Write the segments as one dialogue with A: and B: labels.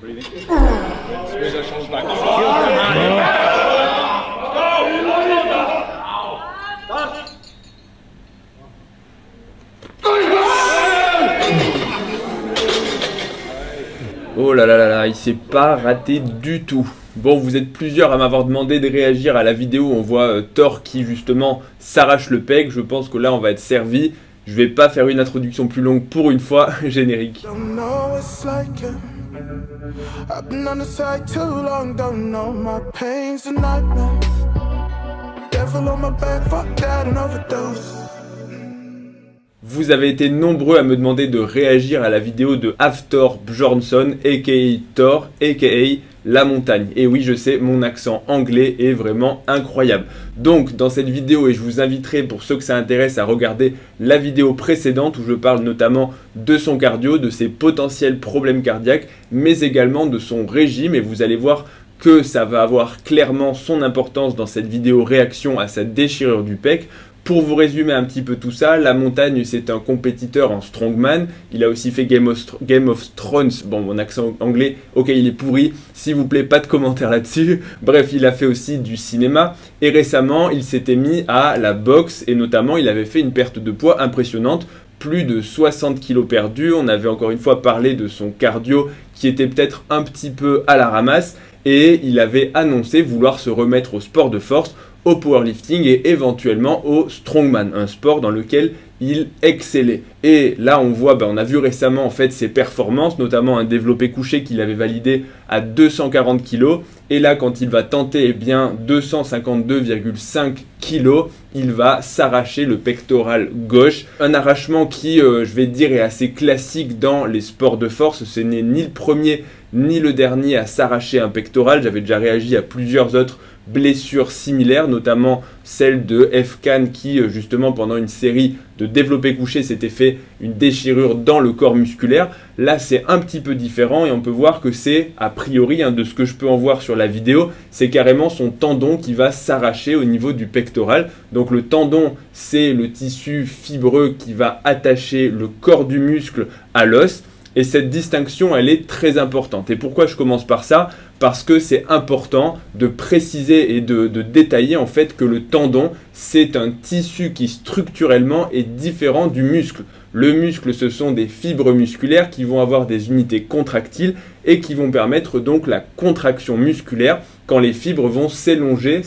A: Breathing. Squeeze those shoulders back.
B: Oh là là là là, il s'est pas raté du tout. Bon, vous êtes plusieurs à m'avoir demandé de réagir à la vidéo où on voit Thor qui justement s'arrache le pec. Je pense que là on va être servi. Je vais pas faire une introduction plus longue pour une fois. Générique. Vous avez été nombreux à me demander de réagir à la vidéo de Hafthor Bjornsson, aka Thor, aka la montagne. Et oui, je sais, mon accent anglais est vraiment incroyable. Donc, dans cette vidéo, et je vous inviterai pour ceux que ça intéresse à regarder la vidéo précédente où je parle notamment de son cardio, de ses potentiels problèmes cardiaques, mais également de son régime. Et vous allez voir que ça va avoir clairement son importance dans cette vidéo réaction à sa déchirure du pec. Pour vous résumer un petit peu tout ça, la montagne c'est un compétiteur en strongman, il a aussi fait Game of Thrones, bon mon accent anglais, ok il est pourri, s'il vous plaît pas de commentaires là-dessus, bref il a fait aussi du cinéma, et récemment il s'était mis à la boxe, et notamment il avait fait une perte de poids impressionnante, plus de 60 kilos perdus, on avait encore une fois parlé de son cardio qui était peut-être un petit peu à la ramasse, et il avait annoncé vouloir se remettre au sport de force, au powerlifting et éventuellement au strongman, un sport dans lequel il excellait. Et là on voit, on a vu récemment en fait ses performances, notamment un développé couché qu'il avait validé à 240 kg. Et là quand il va tenter 252,5 kg, il va s'arracher le pectoral gauche. Un arrachement qui, je vais dire, est assez classique dans les sports de force. Ce n'est ni le premier ni le dernier à s'arracher un pectoral. J'avais déjà réagi à plusieurs autres blessures similaires, notamment celle de Efkan qui justement pendant une série de développés couchés s'était fait une déchirure dans le corps musculaire. Là c'est un petit peu différent et on peut voir que c'est a priori, de ce que je peux en voir sur la vidéo, c'est carrément son tendon qui va s'arracher au niveau du pectoral. Donc le tendon c'est le tissu fibreux qui va attacher le corps du muscle à l'os. Et cette distinction, elle est très importante. Et pourquoi je commence par ça? Parce que c'est important de préciser et de détailler en fait que le tendon, c'est un tissu qui structurellement est différent du muscle. Le muscle, ce sont des fibres musculaires qui vont avoir des unités contractiles et qui vont permettre donc la contraction musculaire quand les fibres vont s'allonger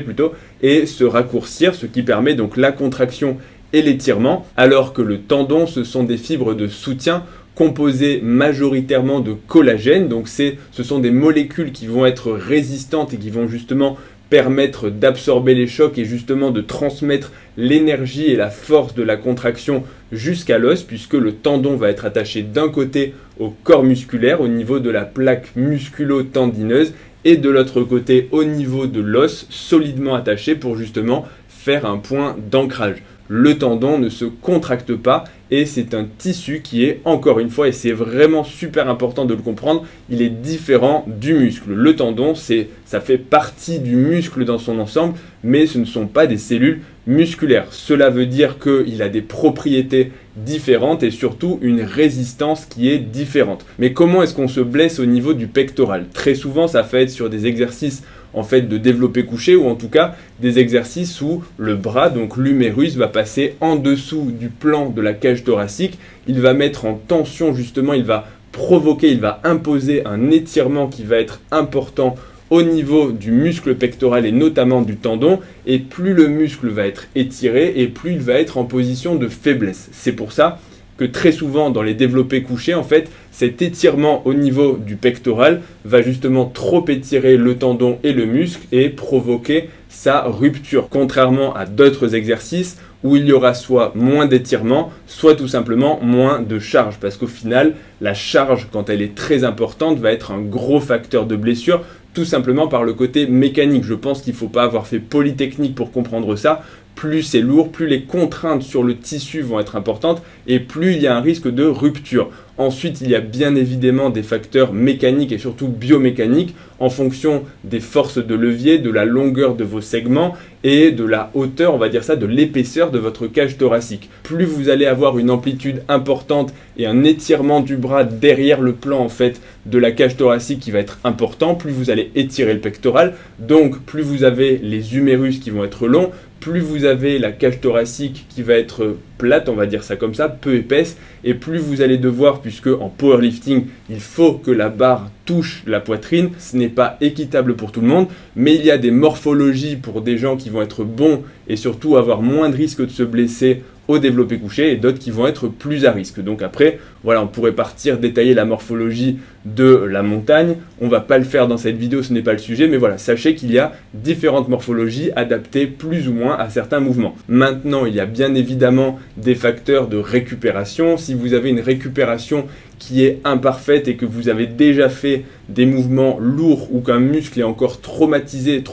B: plutôt, et se raccourcir, ce qui permet donc la contraction et l'étirement, alors que le tendon, ce sont des fibres de soutien composées majoritairement de collagène, donc ce sont des molécules qui vont être résistantes et qui vont justement permettre d'absorber les chocs et justement de transmettre l'énergie et la force de la contraction jusqu'à l'os, puisque le tendon va être attaché d'un côté au corps musculaire au niveau de la plaque musculo-tendineuse et de l'autre côté au niveau de l'os solidement attaché pour justement faire un point d'ancrage. Le tendon ne se contracte pas et c'est un tissu qui est, encore une fois, et c'est vraiment super important de le comprendre, il est différent du muscle. Le tendon, ça fait partie du muscle dans son ensemble, mais ce ne sont pas des cellules musculaires. Cela veut dire qu'il a des propriétés différentes et surtout une résistance qui est différente. Mais comment est-ce qu'on se blesse au niveau du pectoral? Très souvent, ça fait être sur des exercices en fait de développé couché, ou en tout cas des exercices où le bras, donc l'humérus, va passer en dessous du plan de la cage thoracique, il va mettre en tension justement, il va provoquer, il va imposer un étirement qui va être important au niveau du muscle pectoral et notamment du tendon, et plus le muscle va être étiré et plus il va être en position de faiblesse. C'est pour ça que très souvent dans les développés couchés, en fait, cet étirement au niveau du pectoral va justement trop étirer le tendon et le muscle et provoquer sa rupture. Contrairement à d'autres exercices où il y aura soit moins d'étirement, soit tout simplement moins de charge. Parce qu'au final, la charge, quand elle est très importante, va être un gros facteur de blessure, tout simplement par le côté mécanique. Je pense qu'il ne faut pas avoir fait Polytechnique pour comprendre ça. plus c'est lourd, plus les contraintes sur le tissu vont être importantes et plus il y a un risque de rupture. Ensuite, il y a bien évidemment des facteurs mécaniques et surtout biomécaniques en fonction des forces de levier, de la longueur de vos segments et de la hauteur, on va dire ça, de l'épaisseur de votre cage thoracique. Plus vous allez avoir une amplitude importante et un étirement du bras derrière le plan en fait de la cage thoracique qui va être important, plus vous allez étirer le pectoral, donc plus vous avez les humérus qui vont être longs, plus vous avez la cage thoracique qui va être plate, on va dire ça comme ça, peu épaisse, et plus vous allez devoir, puisque en powerlifting, il faut que la barre touche la poitrine, ce n'est pas équitable pour tout le monde, mais il y a des morphologies pour des gens qui vont être bons et surtout avoir moins de risque de se blesser au développé couché et d'autres qui vont être plus à risque. Donc après, voilà, on pourrait partir détailler la morphologie de la montagne. On va pas le faire dans cette vidéo, ce n'est pas le sujet, mais voilà, sachez qu'il y a différentes morphologies adaptées plus ou moins à certains mouvements. Maintenant, il y a bien évidemment des facteurs de récupération. Si vous avez une récupération qui est imparfaite et que vous avez déjà fait des mouvements lourds ou qu'un muscle est encore traumatisé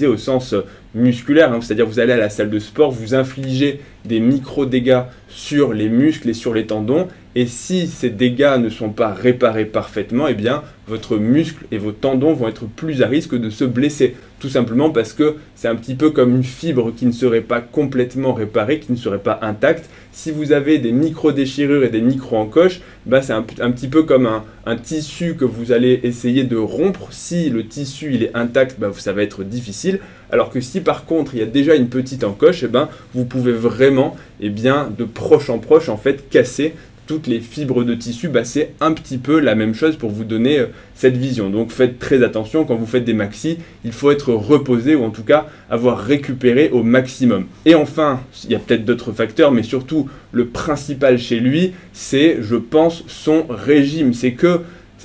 B: au sens musculaire, hein, c'est-à-dire vous allez à la salle de sport, vous infligez des micro-dégâts sur les muscles et sur les tendons, et si ces dégâts ne sont pas réparés parfaitement, eh bien votre muscle et vos tendons vont être plus à risque de se blesser, tout simplement parce que c'est un petit peu comme une fibre qui ne serait pas complètement réparée, qui ne serait pas intacte. Si vous avez des micro-déchirures et des micro-encoches, bah c'est un petit peu comme un tissu que vous allez essayer de rompre. Si le tissu il est intact, bah, ça va être difficile. Alors que si par contre il y a déjà une petite encoche, eh ben, vous pouvez vraiment de proche en proche en fait casser toutes les fibres de tissu. Bah, c'est un petit peu la même chose pour vous donner cette vision. Donc faites très attention quand vous faites des maxis, il faut être reposé ou en tout cas avoir récupéré au maximum. Et enfin, il y a peut-être d'autres facteurs, mais surtout le principal chez lui, c'est je pense son régime. C'est que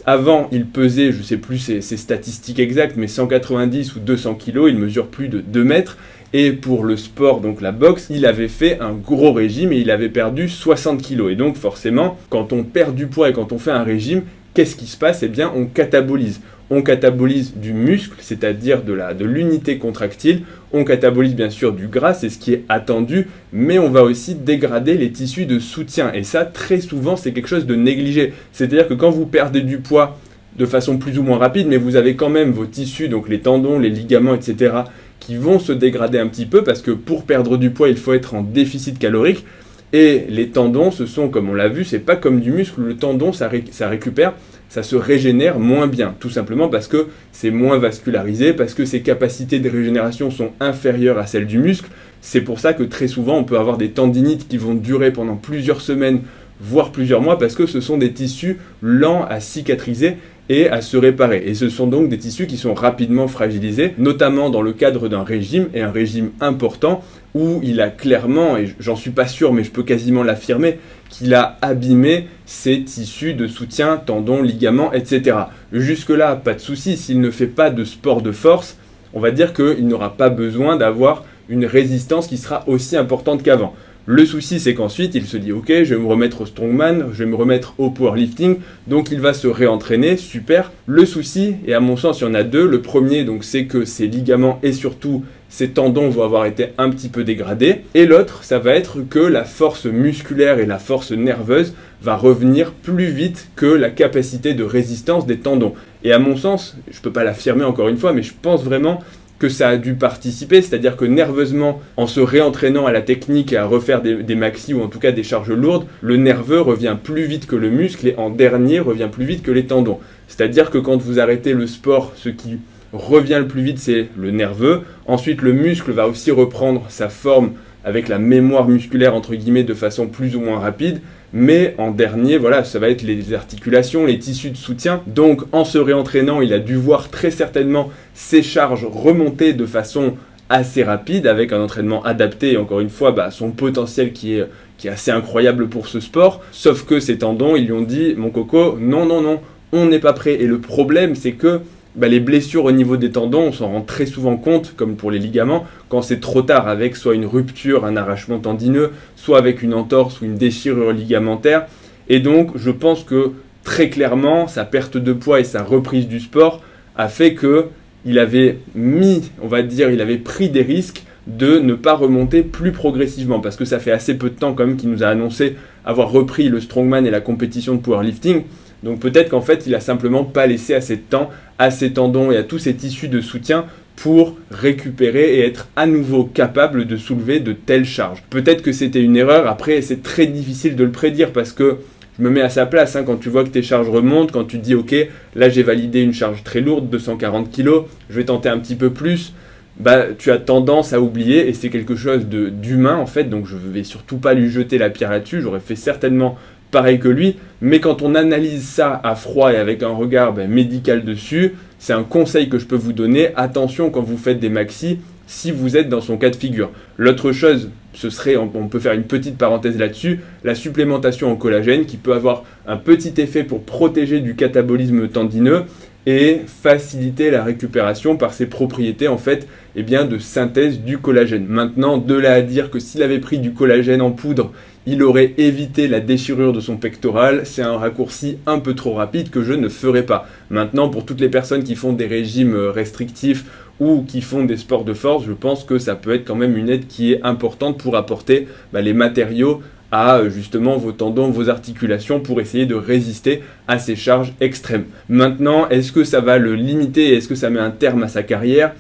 B: avant, il pesait, je ne sais plus ses statistiques exactes, mais 190 ou 200 kg, il mesure plus de 2 mètres. Et pour le sport, donc la boxe, il avait fait un gros régime et il avait perdu 60 kg. Et donc forcément, quand on perd du poids et quand on fait un régime, qu'est-ce qui se passe? Eh bien, on catabolise. On catabolise du muscle, c'est-à-dire de l'unité contractile. On catabolise bien sûr du gras, c'est ce qui est attendu, mais on va aussi dégrader les tissus de soutien. Et ça, très souvent, c'est quelque chose de négligé. C'est-à-dire que quand vous perdez du poids de façon plus ou moins rapide, mais vous avez quand même vos tissus, donc les tendons, les ligaments, etc., qui vont se dégrader un petit peu parce que pour perdre du poids, il faut être en déficit calorique. Et les tendons, ce sont, comme on l'a vu, c'est pas comme du muscle. Le tendon, ça récupère, ça se régénère moins bien, tout simplement parce que c'est moins vascularisé, parce que ses capacités de régénération sont inférieures à celles du muscle. C'est pour ça que très souvent, on peut avoir des tendinites qui vont durer pendant plusieurs semaines, voire plusieurs mois, parce que ce sont des tissus lents à cicatriser et à se réparer. Et ce sont donc des tissus qui sont rapidement fragilisés, notamment dans le cadre d'un régime, et un régime important, où il a clairement, et j'en suis pas sûr, mais je peux quasiment l'affirmer, qu'il a abîmé ses tissus de soutien, tendons, ligaments, etc. Jusque-là, pas de souci, s'il ne fait pas de sport de force, on va dire qu'il n'aura pas besoin d'avoir une résistance qui sera aussi importante qu'avant. Le souci, c'est qu'ensuite, il se dit « Ok, je vais me remettre au strongman, je vais me remettre au powerlifting. » Donc, il va se réentraîner, super. Le souci, et à mon sens, il y en a deux. Le premier, c'est que ses ligaments et surtout ses tendons vont avoir été un petit peu dégradés. Et l'autre, ça va être que la force musculaire et la force nerveuse va revenir plus vite que la capacité de résistance des tendons. Et à mon sens, je ne peux pas l'affirmer encore une fois, mais je pense vraiment que ça a dû participer, c'est-à-dire que nerveusement, en se réentraînant à la technique et à refaire des maxis ou en tout cas des charges lourdes, le nerveux revient plus vite que le muscle et en dernier revient plus vite que les tendons. C'est-à-dire que quand vous arrêtez le sport, ce qui revient le plus vite, c'est le nerveux. Ensuite, le muscle va aussi reprendre sa forme avec la mémoire musculaire, entre guillemets, de façon plus ou moins rapide. Mais en dernier, voilà, ça va être les articulations, les tissus de soutien. Donc, en se réentraînant, il a dû voir très certainement ses charges remonter de façon assez rapide, avec un entraînement adapté, et encore une fois, son potentiel qui est assez incroyable pour ce sport. Sauf que ses tendons, ils lui ont dit, mon coco, non, non, non, on n'est pas prêt. Et le problème, c'est que les blessures au niveau des tendons, on s'en rend très souvent compte, comme pour les ligaments, quand c'est trop tard, avec soit une rupture, un arrachement tendineux, soit avec une entorse ou une déchirure ligamentaire. Et donc, je pense que très clairement, sa perte de poids et sa reprise du sport a fait que il avait mis, on va dire, il avait pris des risques de ne pas remonter plus progressivement, parce que ça fait assez peu de temps quand même qu'il nous a annoncé avoir repris le strongman et la compétition de powerlifting. Donc peut-être qu'en fait il a simplement pas laissé assez de temps à ses tendons et à tous ses tissus de soutien pour récupérer et être à nouveau capable de soulever de telles charges. Peut-être que c'était une erreur, après c'est très difficile de le prédire parce que je me mets à sa place, hein, quand tu vois que tes charges remontent, quand tu te dis ok, là j'ai validé une charge très lourde, 240 kg, je vais tenter un petit peu plus, bah tu as tendance à oublier et c'est quelque chose d'humain en fait, donc je ne vais surtout pas lui jeter la pierre là-dessus, j'aurais fait certainement pareil que lui, mais quand on analyse ça à froid et avec un regard médical dessus, c'est un conseil que je peux vous donner, attention quand vous faites des maxis, si vous êtes dans son cas de figure. L'autre chose, ce serait, on peut faire une petite parenthèse là-dessus, la supplémentation en collagène qui peut avoir un petit effet pour protéger du catabolisme tendineux et faciliter la récupération par ses propriétés en fait de synthèse du collagène. Maintenant, de là à dire que s'il avait pris du collagène en poudre, il aurait évité la déchirure de son pectoral, c'est un raccourci un peu trop rapide que je ne ferai pas. Maintenant, pour toutes les personnes qui font des régimes restrictifs ou qui font des sports de force, je pense que ça peut être quand même une aide qui est importante pour apporter les matériaux à justement vos tendons, vos articulations pour essayer de résister à ces charges extrêmes. Maintenant, est-ce que ça va le limiter? Est-ce que ça met un terme à sa carrière?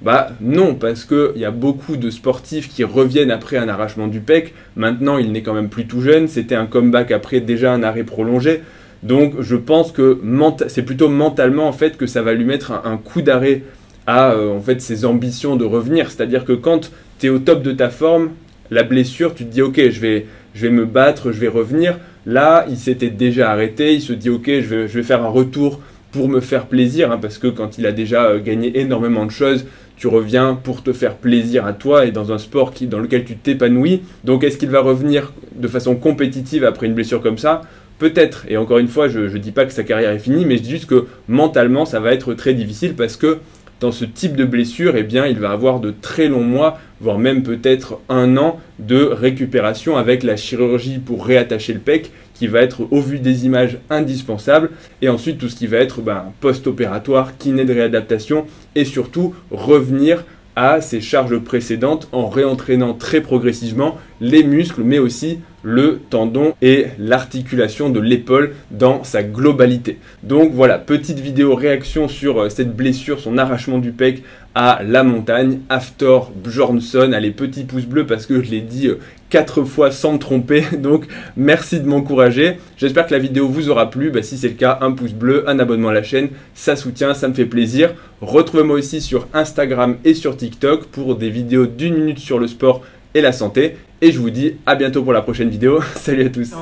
B: Bah non, parce qu'il y a beaucoup de sportifs qui reviennent après un arrachement du pec. Maintenant, il n'est quand même plus tout jeune. C'était un comeback après déjà un arrêt prolongé. Donc, je pense que c'est plutôt mentalement en fait que ça va lui mettre un coup d'arrêt à en fait ses ambitions de revenir. C'est-à-dire que quand tu es au top de ta forme, la blessure, tu te dis ok, je vais me battre, je vais revenir. Là, il s'était déjà arrêté. Il se dit ok, je vais faire un retour pour me faire plaisir, hein, parce que quand il a déjà gagné énormément de choses, tu reviens pour te faire plaisir à toi et dans un sport dans lequel tu t'épanouis. Donc est-ce qu'il va revenir de façon compétitive après une blessure comme ça? Peut-être. Et encore une fois, je ne dis pas que sa carrière est finie, mais je dis juste que mentalement, ça va être très difficile parce que dans ce type de blessure, il va avoir de très longs mois, voire même peut-être 1 an de récupération avec la chirurgie pour réattacher le pec qui va être au vu des images indispensable et ensuite tout ce qui va être post-opératoire, kiné de réadaptation et surtout revenir à ses charges précédentes en réentraînant très progressivement les muscles mais aussi le tendon et l'articulation de l'épaule dans sa globalité. Donc voilà, petite vidéo réaction sur cette blessure, son arrachement du pec à la montagne. Hafthor Bjornsson, allez, petit pouce bleu parce que je l'ai dit 4 fois sans me tromper, donc merci de m'encourager. J'espère que la vidéo vous aura plu, si c'est le cas, un pouce bleu, un abonnement à la chaîne, ça soutient, ça me fait plaisir. Retrouvez-moi aussi sur Instagram et sur TikTok pour des vidéos d'1 minute sur le sport et la santé. Et je vous dis à bientôt pour la prochaine vidéo. Salut à tous.